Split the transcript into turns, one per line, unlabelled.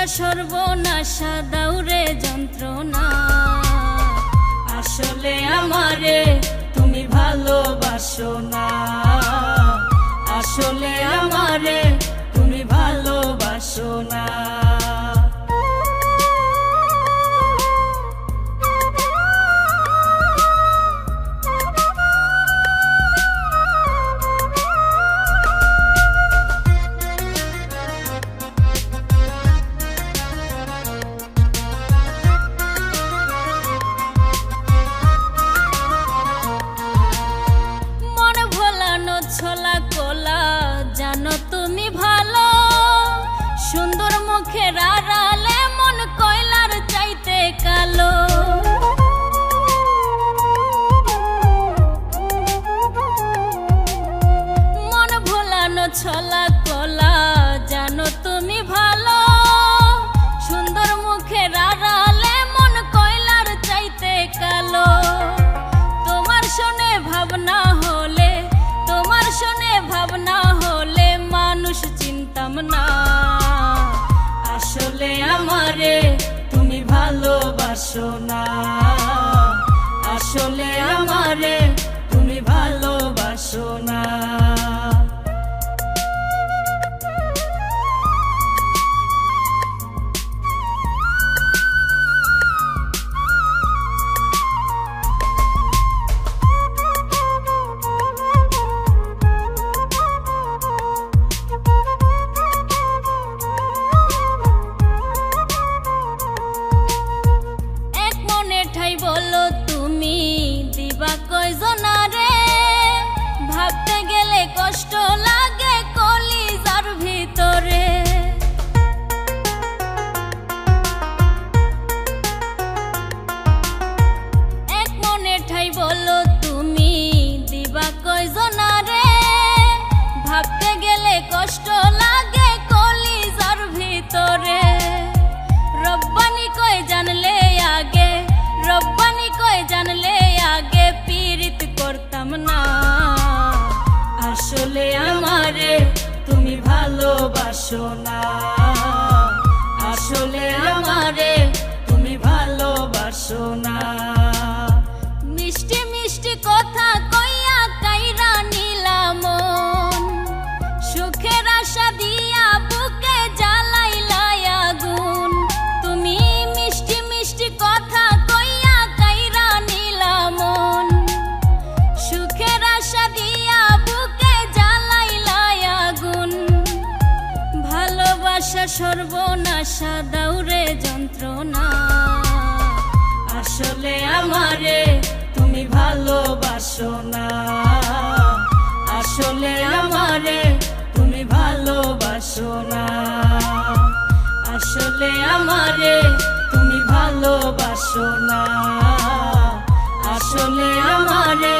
ভালোবাসা সর্বনাশা দাউরে যন্ত্রণা। আসলে আমারে তুমি ভালোবাসো না, আসলে আমারে তুমি ভালোবাসো না। ছোলা কোলা জানো তুমি ভালো, সুন্দর মুখের আড়ালে মন কয়লার চাইতে কালো। মন ভোলানো ছোলা কোলা জানো তুমি ভালো, সুন্দর মুখের আড়ালে মন কয়লার চাইতে কালো। তোমার শুনে ভাবনা হলে, তোমার শুনে ভাবনা হলে মানুষ চিনতাম না। আসলে আমারে তুমি ভালোবাসো না, আসলে আমারে তুমি ভালোবাসো না। বলো তুমি দিবা কয়জনারে, ভাবতে গেলে কষ্ট লাগে কলিজার ভিতরে। এক মনে ঠাই বলো তুমি দিবা কয়জনারে, ভাবতে গেলে কষ্ট লাগে কলিজার ভিতরে। রব্বানি কয় জানলে আগে, রব্বানি কয় জানলে আগে পীড়িত করতাম না। আসলে আমারে তুমি ভালোবাসো না, আসলে আমারে তুমি ভালোবাসো না। মিষ্টি মিষ্টি কথা কইয়া কাইরা নিলাম মন, সুখের আশা দিয়া বুকে জ্বালাইলা আগুন। তুমি মিষ্টি মিষ্টি কথা কইয়া কাইরা নিলাম মন, সুখের আশা দিয়া বুকে জ্বালাইলা আগুন। ভালোবাসা সর্বনাশা দাউরে যন্ত্রণা। আসলে আমারে তুমি ভালোবাসো না, আসলে আমারে তুমি ভালোবাসো না, আসলে আমারে তুমি ভালোবাসো না, আসলে আমারে